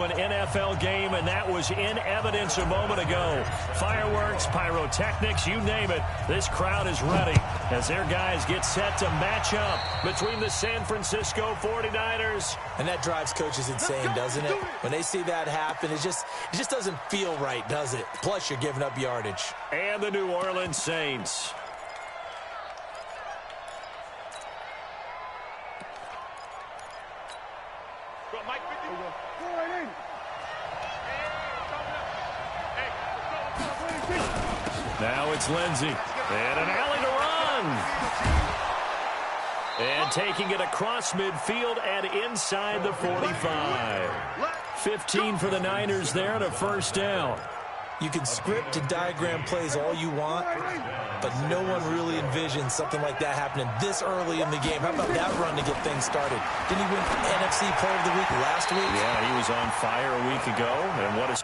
An NFL game, and that was in evidence a moment ago. Fireworks, pyrotechnics, you name it. This crowd is ready as their guys get set to match up between the San Francisco 49ers. And that drives coaches insane, doesn't it? When they see that happen, it just doesn't feel right, does it? Plus, you're giving up yardage. And the New Orleans Saints. Now it's Lindsey. And an alley to run. And taking it across midfield and inside the 45. 15 for the Niners there and a first down. You can script and diagram plays all you want, but no one really envisions something like that happening this early in the game. How about that run to get things started? Didn't he win NFC Player of the Week last week? Yeah, he was on fire a week ago. And what a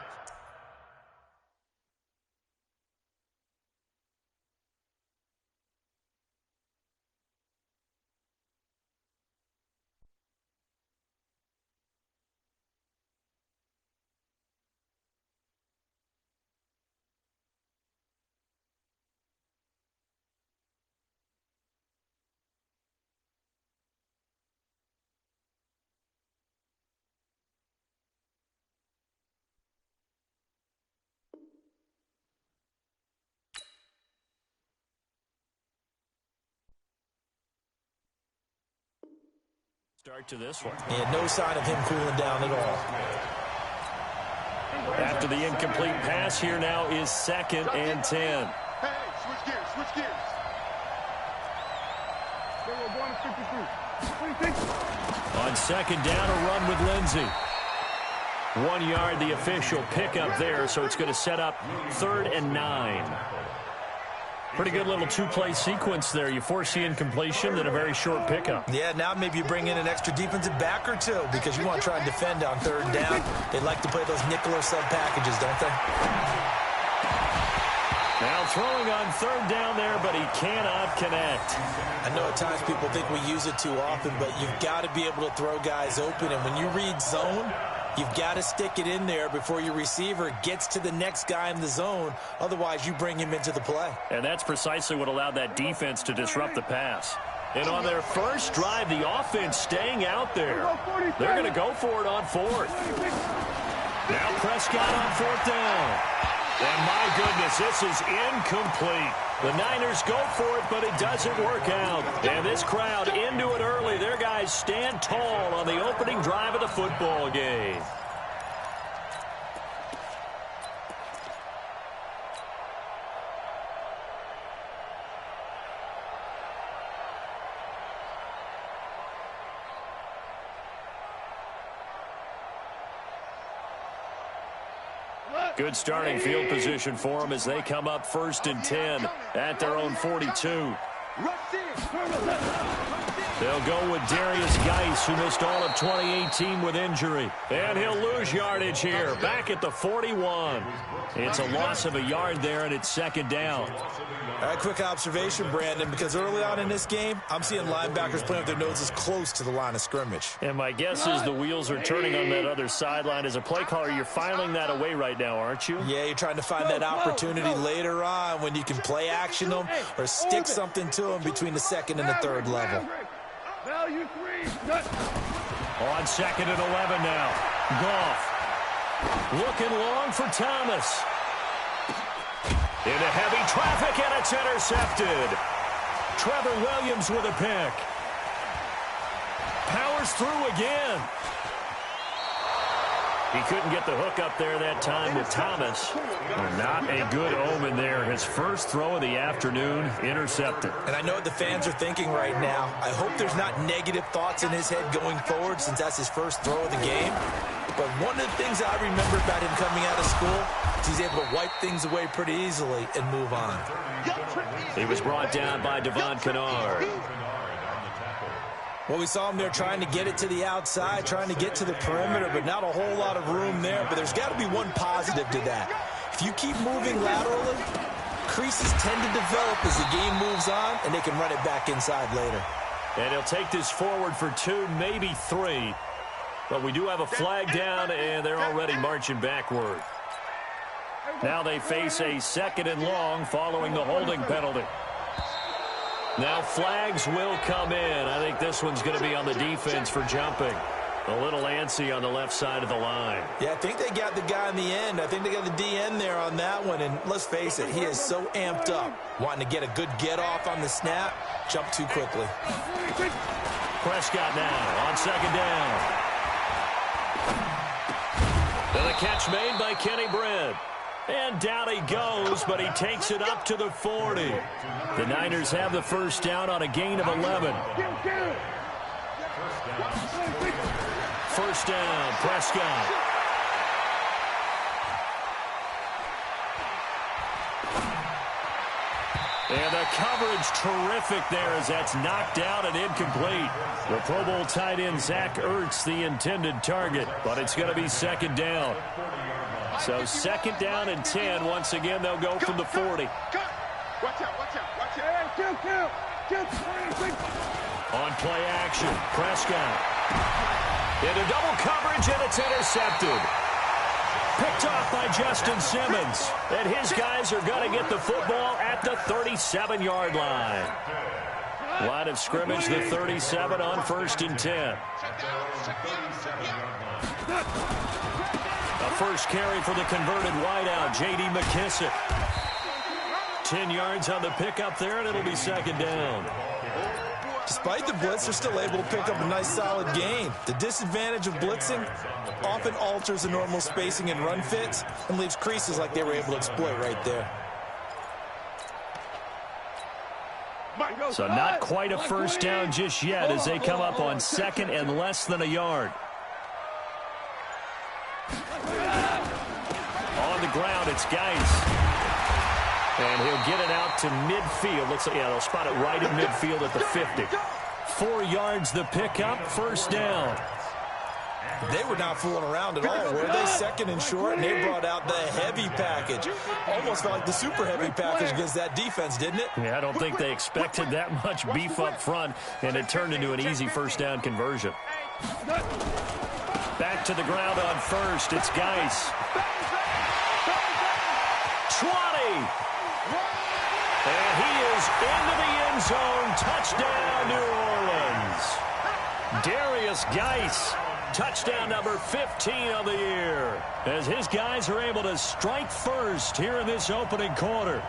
start to this one. And no sign of him cooling down at all. After the incomplete pass, here now is 2nd and 10. Hey, switch gears, switch gears. On 2nd down, a run with Lindsey. 1 yard, the official pickup there, so it's going to set up 3rd and 9. Pretty good little two-play sequence there. You force the incompletion, then a very short pickup. Yeah, now maybe you bring in an extra defensive back or two because you want to try and defend on 3rd down. They like to play those nickel or sub packages, don't they? Now throwing on 3rd down there, but he cannot connect. I know at times people think we use it too often, but you've got to be able to throw guys open. And when you read zone, you've got to stick it in there before your receiver gets to the next guy in the zone. Otherwise, you bring him into the play. And that's precisely what allowed that defense to disrupt the pass. And on their first drive, the offense staying out there. They're going to go for it on 4th. Now Prescott on 4th down. And my goodness, this is incomplete. The Niners go for it, but it doesn't work out. And this crowd into it early. Their guys stand tall on the opening drive of the football game. Good starting field position for them as they come up 1st and 10 at their own 42. They'll go with Darius Geis, who missed all of 2018 with injury. And he'll lose yardage here, back at the 41. It's a loss of a yard there, and it's 2nd down. All right, quick observation, Brandon, because early on in this game, I'm seeing linebackers playing with their noses close to the line of scrimmage. And my guess is the wheels are turning on that other sideline. As a play caller, you're filing that away right now, aren't you? Yeah, you're trying to find that opportunity later on when you can play action them or stick something to them between the 2nd and the 3rd level. On 2nd and 11 now. Goff looking long for Thomas. Into heavy traffic, and it's intercepted. Trevor Williams with a pick. Powers through again. He couldn't get the hook up there that time with Thomas. Not a good omen there. His first throw of the afternoon intercepted. And I know what the fans are thinking right now. I hope there's not negative thoughts in his head going forward since that's his first throw of the game. But one of the things I remember about him coming out of school is he's able to wipe things away pretty easily and move on. He was brought down by Devon Kennard. Well, we saw him there trying to get it to the outside, trying to get to the perimeter, but not a whole lot of room there. But there's got to be one positive to that. If you keep moving laterally, creases tend to develop as the game moves on, and they can run it back inside later. And he'll take this forward for 2, maybe 3. But we do have a flag down, and they're already marching backward. Now they face a 2nd and long following the holding penalty. Now flags will come in. I think this one's going to be on the defense for jumping. A little antsy on the left side of the line. Yeah, I think they got the guy in the end. I think they got the DN there on that one. And let's face it, he is so amped up, wanting to get a good get off on the snap, jump too quickly. Prescott now on 2nd down. And the catch made by Kenny Britt. And down he goes, but he takes it up to the 40. The Niners have the first down on a gain of 11. First down, Prescott. And the coverage terrific there as that's knocked out and incomplete. The Pro Bowl tight end Zach Ertz, the intended target, but it's going to be 2nd down. So 2nd down and 10. Once again, they'll go from the 40. Watch out, watch out, watch out. On play action, Prescott. Into double coverage, and it's intercepted. Picked off by Justin Simmons. And his guys are going to get the football at the 37-yard line. Line of scrimmage, the 37 on 1st and 10. A first carry for the converted wideout, J.D. McKissick. 10 yards on the pickup there, and it'll be 2nd down. Despite the blitz, they're still able to pick up a nice solid gain. The disadvantage of blitzing often alters the normal spacing and run fits and leaves creases like they were able to exploit right there. So not quite a first down just yet as they come up on 2nd and less than a yard. On the ground, it's Geis. And he'll get it out to midfield. Looks like, yeah, they'll spot it right at midfield at the 50. 4 yards the pickup, first down. They were not fooling around at all, were they? 2nd and short, and they brought out the heavy package. Almost felt like the super heavy package against that defense, didn't it? Yeah, I don't think they expected that much beef up front, and it turned into an easy first down conversion. Back to the ground on 1st, it's Geis. 20! And he is into the end zone. Touchdown, New Orleans. Darius Geis, touchdown number 15 of the year, as his guys are able to strike first here in this opening quarter.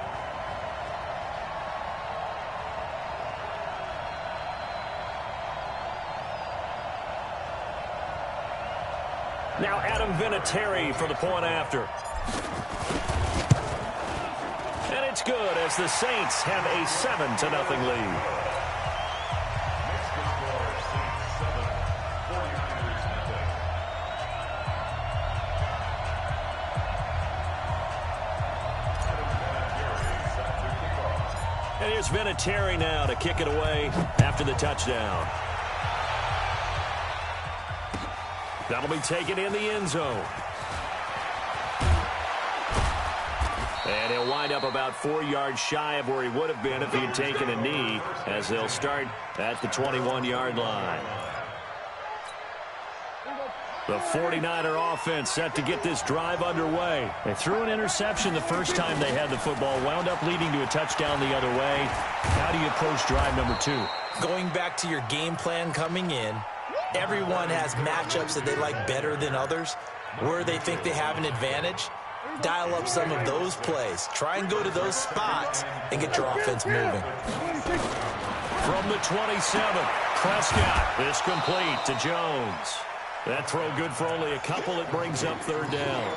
Now Adam Vinatieri for the point after. And it's good as the Saints have a 7-0 lead. And here's Vinatieri now to kick it away after the touchdown. That'll be taken in the end zone. And he'll wind up about 4 yards shy of where he would have been if he had taken a knee, as they'll start at the 21-yard line. The 49er offense set to get this drive underway. They threw an interception the first time they had the football, wound up leading to a touchdown the other way. How do you approach drive number 2? Going back to your game plan coming in, everyone has matchups that they like better than others, where they think they have an advantage. Dial up some of those plays. Try and go to those spots and get your offense moving. From the 27, Prescott is complete to Jones. That throw good for only a couple. It brings up 3rd down.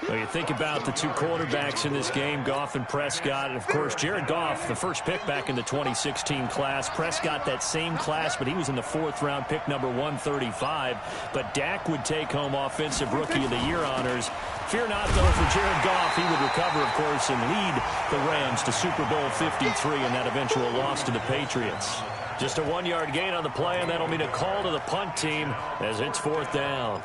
Well, you think about the two quarterbacks in this game, Goff and Prescott. And, of course, Jared Goff, the first pick back in the 2016 class. Prescott, that same class, but he was in the 4th round, pick number 135. But Dak would take home Offensive Rookie of the Year honors. Fear not, though, for Jared Goff. He would recover, of course, and lead the Rams to Super Bowl 53 in that eventual loss to the Patriots. Just a 1-yard gain on the play, and that'll mean a call to the punt team as it's 4th down.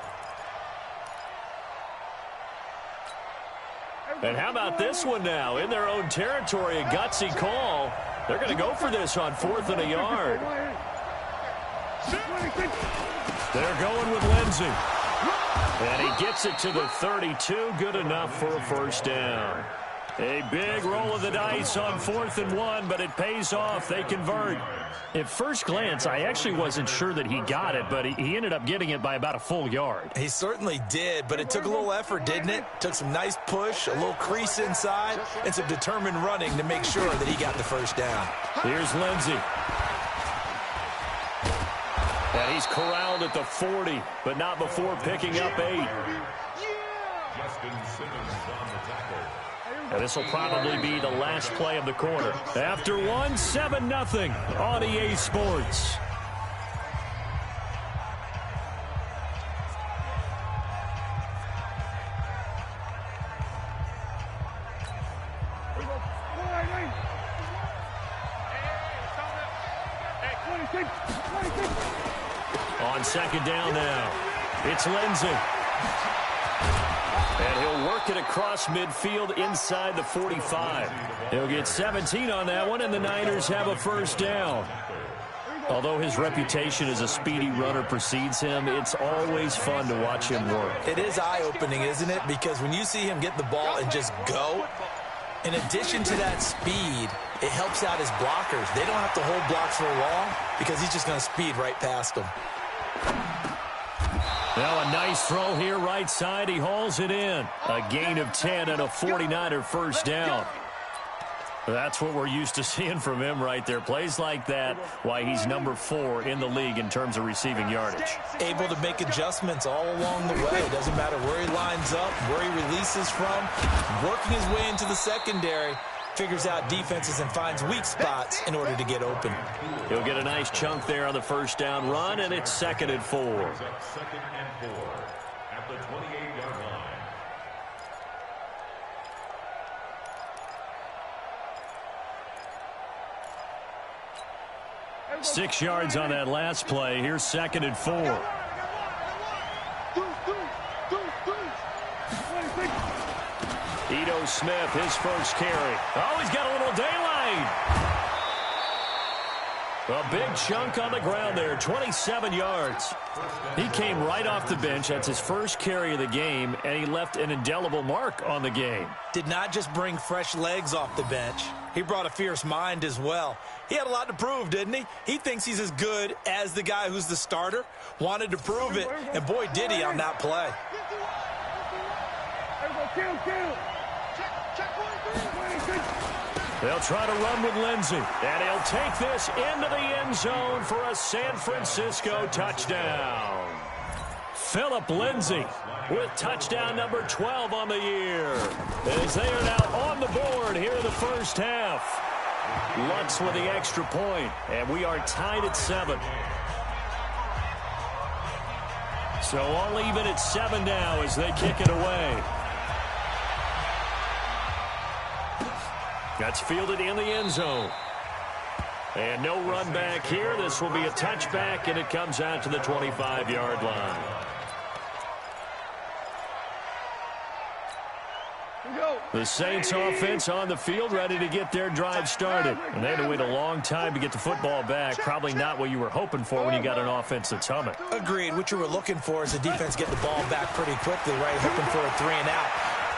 And how about this one now? In their own territory, a gutsy call. They're going to go for this on 4th and a yard. They're going with Lindsey. And he gets it to the 32. Good enough for a first down. A big roll of the dice on 4th and 1, but it pays off. They convert. At first glance, I actually wasn't sure that he got it, but he ended up getting it by about a full yard. He certainly did, but it took a little effort, didn't it? Took some nice push, a little crease inside, and some determined running to make sure that he got the first down. Here's Lindsey. And he's corralled at the 40, but not before picking up 8. And this will probably be the last play of the quarter. After one, 7-0 on EA Sports. On second down now, it's Lindsey. And he'll work it across midfield inside the 45. He'll get 17 on that one, and the Niners have a first down. Although his reputation as a speedy runner precedes him, it's always fun to watch him work. It is eye-opening, isn't it? Because when you see him get the ball and just go, in addition to that speed, it helps out his blockers. They don't have to hold blocks for long because he's just going to speed right past them. Now a nice throw here right side. He hauls it in. A gain of 10 and a 49er first down. That's what we're used to seeing from him right there. Plays like that, why he's number 4 in the league in terms of receiving yardage. Able to make adjustments all along the way. It doesn't matter where he lines up, where he releases from. Working his way into the secondary. Figures out defenses and finds weak spots in order to get open. He'll get a nice chunk there on the first down run, and it's 2nd and 4. 2nd and 4 at the 28-yard line. 6 yards on that last play. Here's 2nd and 4. Ito Smith, his first carry. Oh, he's got a little daylight. A big chunk on the ground there, 27 yards. He came right off the bench. That's his first carry of the game, and he left an indelible mark on the game. Did not just bring fresh legs off the bench. He brought a fierce mind as well. He had a lot to prove, didn't he? He thinks he's as good as the guy who's the starter. Wanted to prove it, and boy, did he on that play. They'll try to run with Lindsey, and he'll take this into the end zone for a San Francisco touchdown. Phillip Lindsey with touchdown number 12 on the year. As they are now on the board here in the first half. Lutz with the extra point, and we are tied at 7. So all even at 7 now as they kick it away. That's fielded in the end zone. And no run back here. This will be a touchback, and it comes out to the 25-yard line. The Saints offense on the field, ready to get their drive started. And they had to wait a long time to get the football back. Probably not what you were hoping for when you got an offense that's humming. Agreed. What you were looking for is the defense get the ball back pretty quickly, right? Hoping for a 3 and out.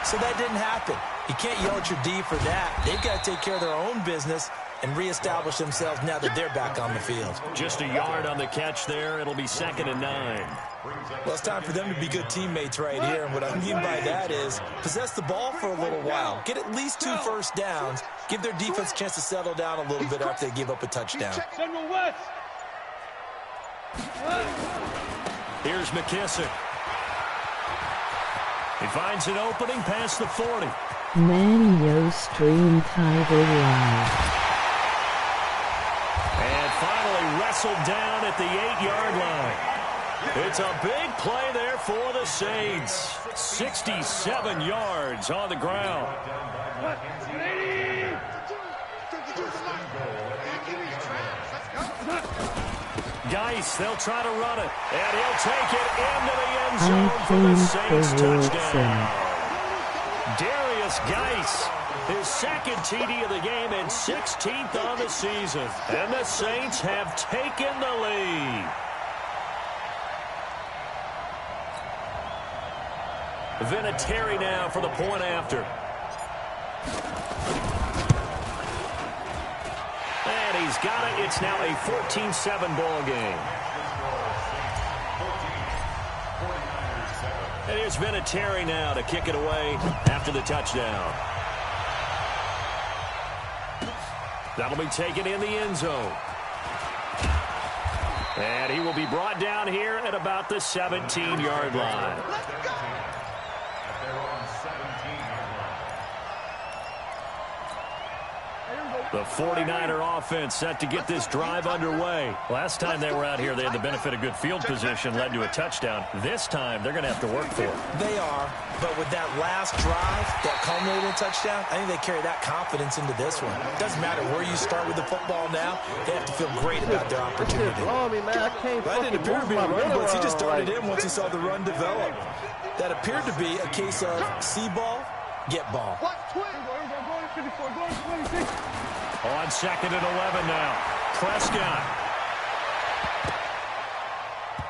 So that didn't happen. You can't yell at your D for that. They've got to take care of their own business and reestablish themselves now that they're back on the field. Just a yard on the catch there. It'll be 2nd and 9. Well, it's time for them to be good teammates right here. And what I mean by that is possess the ball for a little while. Get at least 2 first downs. Give their defense a chance to settle down a little bit after they give up a touchdown. Here's McKissick. He finds an opening past the 40. Manio stream title live. And finally wrestled down at the 8-yard line. It's a big play there for the Saints. 67 yards on the ground. Geis, they'll try to run it. And he'll take it into the end zone for the Saints touchdown. Darius Geis, his 2nd TD of the game and 16th on the season. And the Saints have taken the lead. Vinatieri now for the point after. And he's got it. It's now a 14-7 ball game. And here's Vinatieri now to kick it away after the touchdown. That'll be taken in the end zone. And he will be brought down here at about the 17-yard line. The 49er offense set to get this drive underway. Last time they were out here, they had the benefit of good field position, led to a touchdown. This time, they're going to have to work for it. They are, but with that last drive that culminated in a touchdown, I think they carry that confidence into this one. It doesn't matter where you start with the football now. They have to feel great about their opportunity. That didn't appear to be a run blitz. He just started in once he saw the run develop. That appeared to be a case of see ball, get ball. On 2nd and 11 now. Prescott.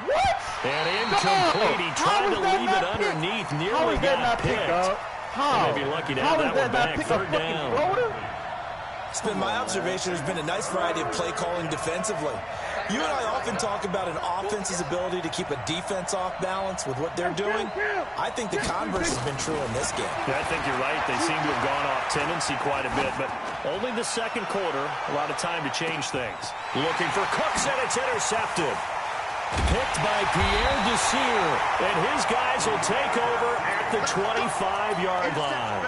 What? And incomplete. He tried to leave it underneath. Nearly got picked. How? He may be lucky to have that one back. 3rd down. It's been my observation there's been a nice variety of play calling defensively. You and I often talk about an offense's ability to keep a defense off balance with what they're doing. I think the converse has been true in this game. Yeah, I think you're right. They seem to have gone off tendency quite a bit, but only the 2nd quarter, a lot of time to change things. Looking for Cooks, and it's intercepted. Picked by Pierre Desir, and his guys will take over at the 25-yard line.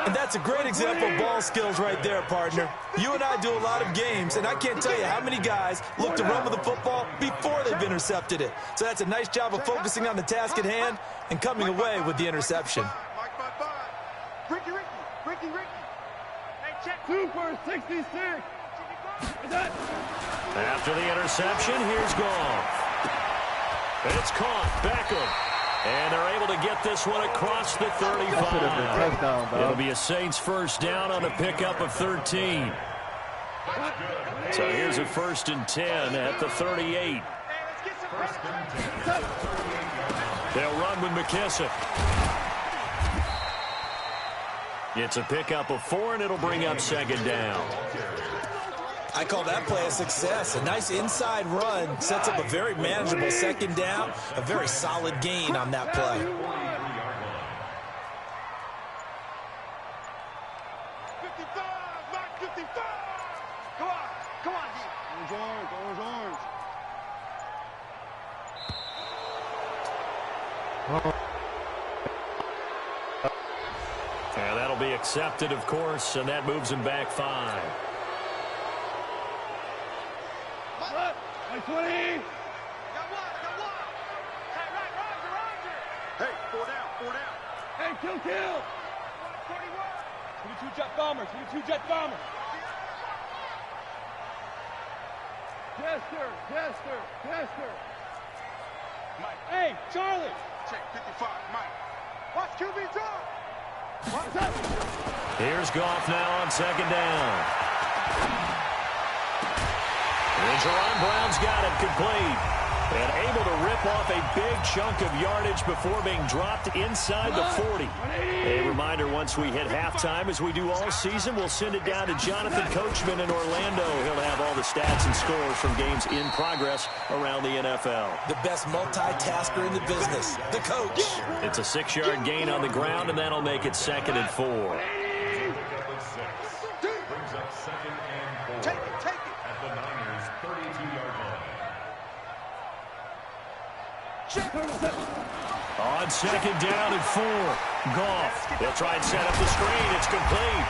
And that's a great example of ball skills right there, partner. You and I do a lot of games, and I can't tell you how many guys look to run with the football before they've intercepted it. So that's a nice job of focusing on the task at hand and coming away with the interception. Ricky. Hey, check. Super 66. After the interception, here's Goff. It's caught. Beckham. And they're able to get this one across the 35. It'll be a Saints first down on a pickup of 13. So here's a 1st and 10 at the 38. They'll run with McKissick. It's a pickup of 4, and it'll bring up 2nd down. I call that play a success. A nice inside run sets up a very manageable 2nd down, a very solid gain on that play. 55, Mark 55. Come on, D. Orange. And that'll be accepted, of course, and that moves him back 5. 20. Got one. Hey, Roger. Hey, 4 down. Hey, kill. 41. 22 jet bombers. Jester. Mike. Hey, Charlie. Check 55, Mike. Watch QB drop. What's up? Here's Goff now on 2nd down. And Jerron Brown's got it complete. And able to rip off a big chunk of yardage before being dropped inside the 40. A reminder, once we hit halftime, as we do all season, we'll send it down to Jonathan Coachman in Orlando. He'll have all the stats and scores from games in progress around the NFL. The best multitasker in the business, the coach. It's a 6-yard gain on the ground, and that'll make it 2nd and 4. Take it. At the Niners' 32-yard line. On 2nd down and 4. Goff. They'll try and set up the screen. It's complete.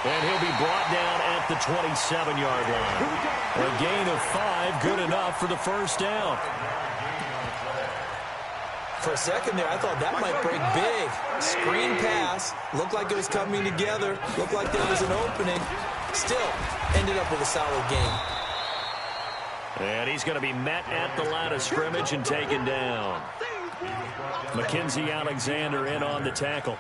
And he'll be brought down at the 27-yard line. A gain of 5, good enough for the 1st down. For a second there, I thought that might break big. Screen pass. Looked like it was coming together. Looked like there was an opening. Still ended up with a solid game. And he's going to be met at the line of scrimmage and taken down. Mackenzie Alexander in on the tackle.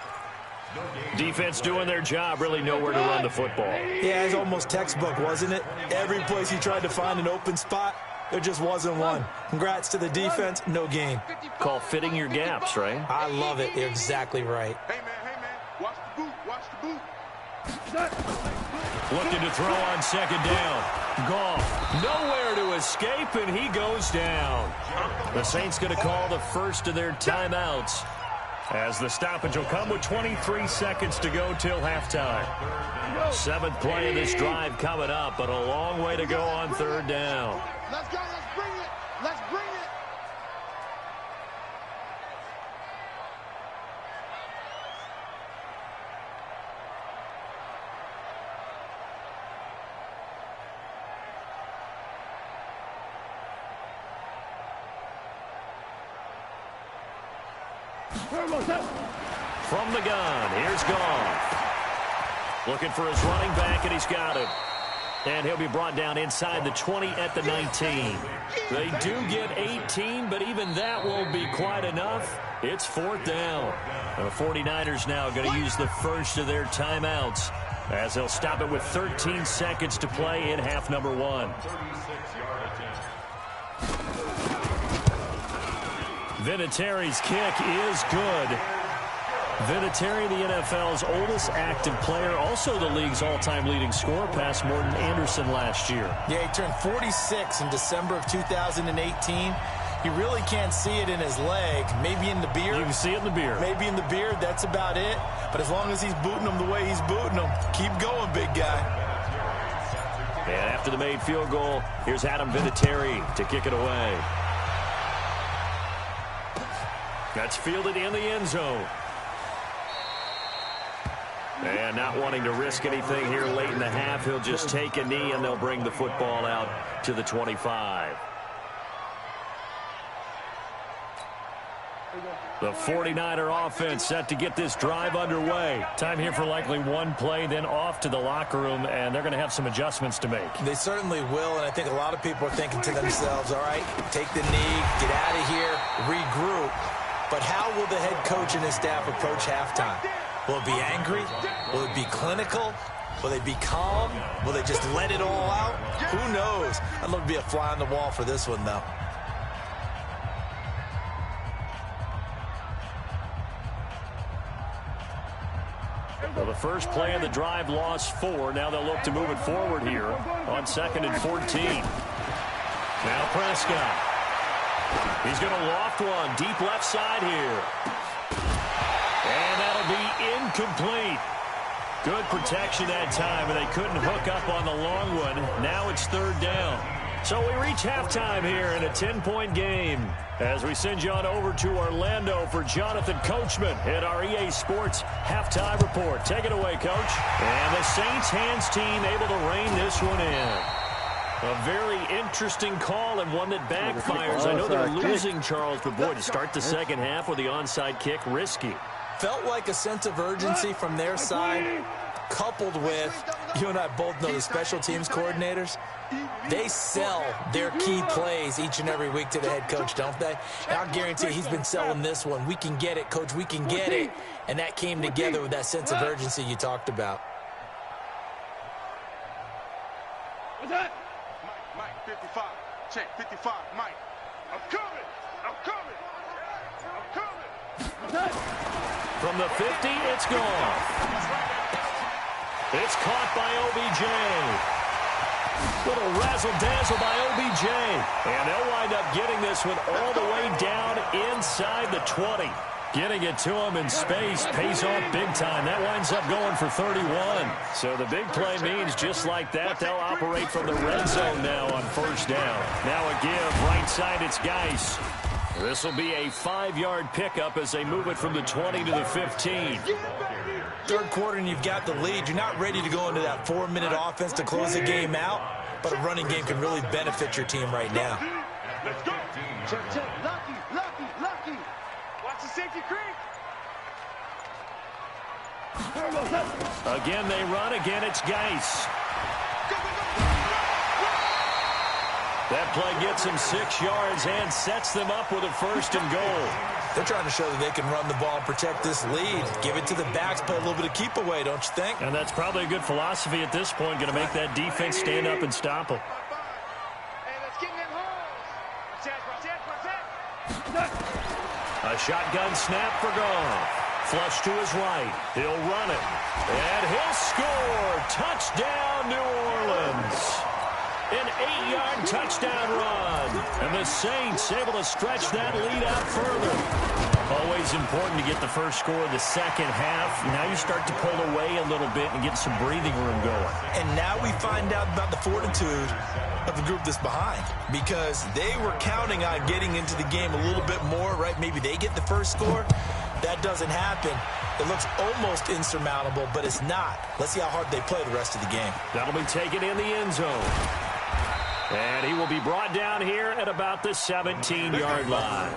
Defense doing their job, really nowhere to run the football. Yeah, it's almost textbook, wasn't it? Every place he tried to find an open spot, There just wasn't one. Congrats to the defense. No gain. Call fitting your gaps, right? I love it. You're exactly right. Hey, man, watch the boot, watch the boot. Looking to throw on second down. Goff, nowhere to escape, and he goes down. The Saints going to call the first of their timeouts, as the stoppage will come with 23 seconds to go till halftime. 7th play of this drive coming up, but a long way to go on third down. Let's go, let's bring it, let's bring it. From the gun, here's Goff. Looking for his running back, and he's got him. And he'll be brought down inside the 20 at the 19. They do get 18, but even that won't be quite enough. It's 4th down. The 49ers now going to use the first of their timeouts, as they'll stop it with 13 seconds to play in half number 1. Vinatieri's kick is good. Vinatieri, the NFL's oldest active player, also the league's all-time leading scorer, past Morton Anderson last year. Yeah, he turned 46 in December of 2018. You really can't see it in his leg. Maybe in the beard. You can see it in the beard. Maybe in the beard. That's about it. But as long as he's booting him the way he's booting him, keep going, big guy. And after the made field goal, here's Adam Vinatieri to kick it away. That's fielded in the end zone. And not wanting to risk anything here late in the half, he'll just take a knee, and they'll bring the football out to the 25. The 49er offense set to get this drive underway. Time here for likely one play, then off to the locker room, and they're going to have some adjustments to make. They certainly will, and I think a lot of people are thinking to themselves, all right, take the knee, get out of here, regroup. But how will the head coach and his staff approach halftime? Will it be angry? Will it be clinical? Will they be calm? Will they just let it all out? Who knows? I'd love to be a fly on the wall for this one, though. Well, the first play of the drive lost 4. Now they'll look to move it forward here on 2nd and 14. Now Prescott. He's going to loft one deep left side here. And that'll be incomplete. Good protection that time, and they couldn't hook up on the long one. Now it's 3rd down. So we reach halftime here in a 10-point game, as we send you on over to Orlando for Jonathan Coachman at our EA Sports Halftime Report. Take it away, Coach. And the Saints hands team able to rein this one in. A very interesting call, and one that backfires. I know they're losing, Charles, but boy, to start the second half with the onside kick, risky. Felt like a sense of urgency from their side, coupled with, you and I both know the special teams coordinators, they sell their key plays each and every week to the head coach, don't they? And I'll guarantee he's been selling this one. We can get it, Coach, we can get it. And that came together with that sense of urgency you talked about. What's that? Mike, 55. Check, 55. Mike. I'm coming. I'm coming. I'm coming. What's that? From the 50, it's gone. It's caught by OBJ. Little razzle-dazzle by OBJ. And they'll wind up getting this one all the way down inside the 20. Getting it to him in space pays off big time. That winds up going for 31. So the big play means just like that, they'll operate from the red zone now on 1st down. Now a give, right side, it's Geis. This will be a 5-yard pickup as they move it from the 20 to the 15. Third quarter and you've got the lead. You're not ready to go into that 4-minute offense to close the game out, but a running game can really benefit your team right now. Let's go. Check. Lucky. Watch the safety creek. Again, they run. Again, it's Geis. That play gets them 6 yards and sets them up with a 1st and goal. They're trying to show that they can run the ball and protect this lead. Give it to the backs, play a little bit of keep away, don't you think? And that's probably a good philosophy at this point, going to make that defense stand up and stop them. Hey, let's get in that hole. A shotgun snap for Goff. Flush to his right. He'll run it. And he'll score. Touchdown, New Orleans. An 8-yard touchdown run. And the Saints able to stretch that lead out further. Always important to get the first score of the second half. Now you start to pull away a little bit and get some breathing room going. And now we find out about the fortitude of the group that's behind, because they were counting on getting into the game a little bit more, right? Maybe they get the first score. That doesn't happen. It looks almost insurmountable, but it's not. Let's see how hard they play the rest of the game. That'll be taken in the end zone. And he will be brought down here at about the 17-yard line.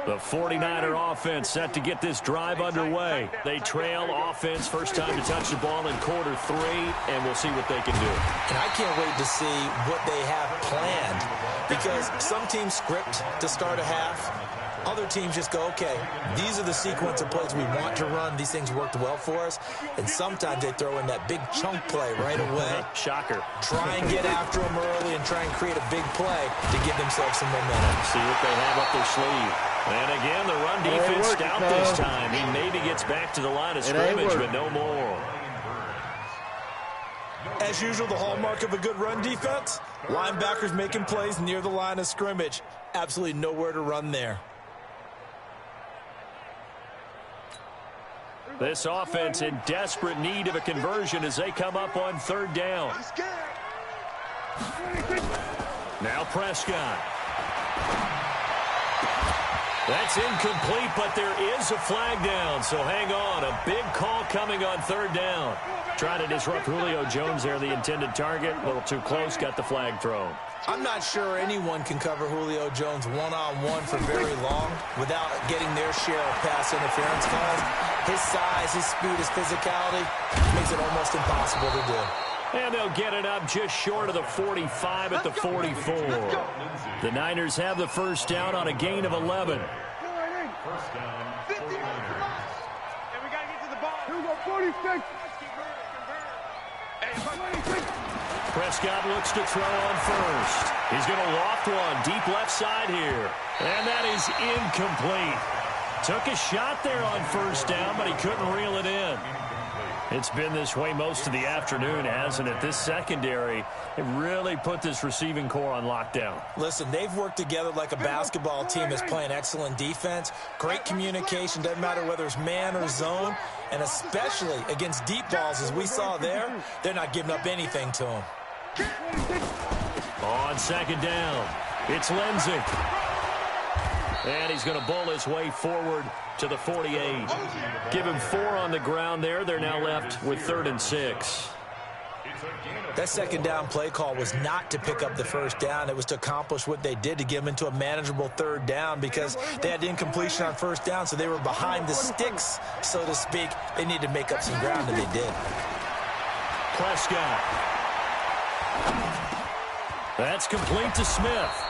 The 49er offense set to get this drive underway. They trail offense, first time to touch the ball in quarter 3, and we'll see what they can do. And I can't wait to see what they have planned, because some teams script to start a half. Other teams just go, okay, these are the sequence of plays we want to run. These things worked well for us. And sometimes they throw in that big chunk play right away. Shocker. Try and get after them early and try and create a big play to give themselves some momentum. See what they have up their sleeve. And again, the run defense stout this time. He maybe gets back to the line of scrimmage, but no more. As usual, the hallmark of a good run defense, linebackers making plays near the line of scrimmage. Absolutely nowhere to run there. This offense in desperate need of a conversion as they come up on third down. Now Prescott. That's incomplete, but there is a flag down, so hang on. A big call coming on third down. Trying to disrupt Julio Jones there, the intended target. A little too close, got the flag thrown. I'm not sure anyone can cover Julio Jones one-on-one for very long without getting their share of pass interference calls. His size, his speed, his physicality makes it almost impossible to do. And they'll get it up just short of the 45 at the 44. The Niners have the first down on a gain of 11. First down. 50 yards from us. And we got to get to the ball. Here we go, 46. Prescott looks to throw on first. He's going to loft one deep left side here. And that is incomplete. Took a shot there on first down, but he couldn't reel it in. It's been this way most of the afternoon, hasn't it? This secondary, it really put this receiving core on lockdown. Listen, they've worked together like a basketball team that's playing excellent defense. Great communication, doesn't matter whether it's man or zone. And especially against deep balls, as we saw there, they're not giving up anything to them. On second down, it's Lindsey. And he's going to bowl his way forward to the 48. Give him 4 on the ground there. They're now left with 3rd and 6. That second down play call was not to pick up the first down. It was to accomplish what they did, to get them into a manageable 3rd down, because they had incompletion on first down, so they were behind the sticks, so to speak. They needed to make up some ground, and they did. Prescott. That's complete to Smith.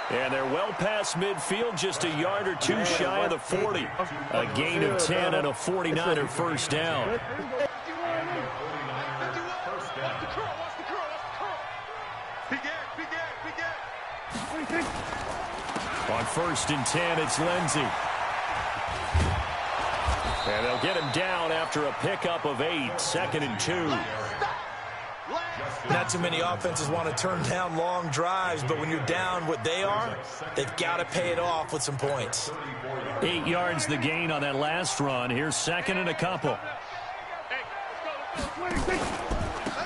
And they're well past midfield, just a yard or 2 shy of the 40. A gain of 10 and a 49er first down. On 1st and 10, it's Lindsey. And they'll get him down after a pickup of 8, 2nd and 2. Not too many offenses want to turn down long drives, but when you're down what they are, they've got to pay it off with some points. 8 yards the gain on that last run. Here's 2nd and a couple.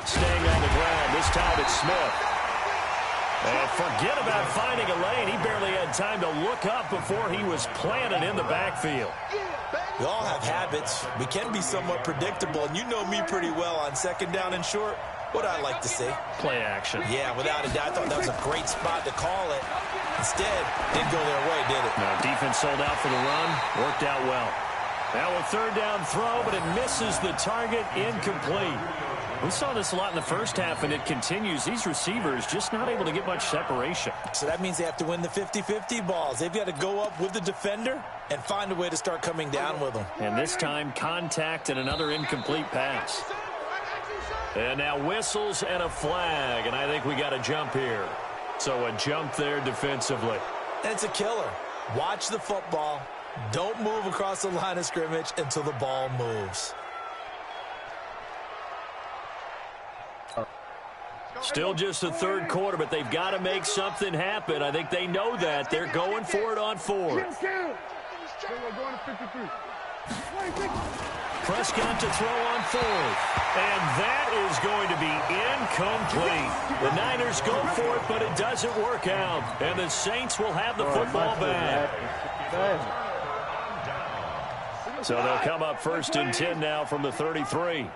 Staying on the ground. This time it's Smith. And forget about finding a lane. He barely had time to look up before he was planted in the backfield. We all have habits. We can be somewhat predictable, and you know me pretty well on 2nd down and short. What I like to see. Play action. Yeah, without a doubt. I thought that was a great spot to call it. Instead, didn't go their way, did it? No, defense sold out for the run. Worked out well. Now a third down throw, but it misses the target, incomplete. We saw this a lot in the first half, and it continues. These receivers just not able to get much separation. So that means they have to win the 50-50 balls. They've got to go up with the defender and find a way to start coming down with them. And this time, contact and another incomplete pass. And now whistles and a flag, and I think we got a jump here. So a jump there defensively. And it's a killer. Watch the football. Don't move across the line of scrimmage until the ball moves. Still just the third quarter, but they've got to make something happen. I think they know that. They're going for it on fourth. Prescott to throw on fourth. And that is going to be incomplete. The Niners go for it, but it doesn't work out. And the Saints will have the football back. So they'll come up 1st and 10 now from the 33.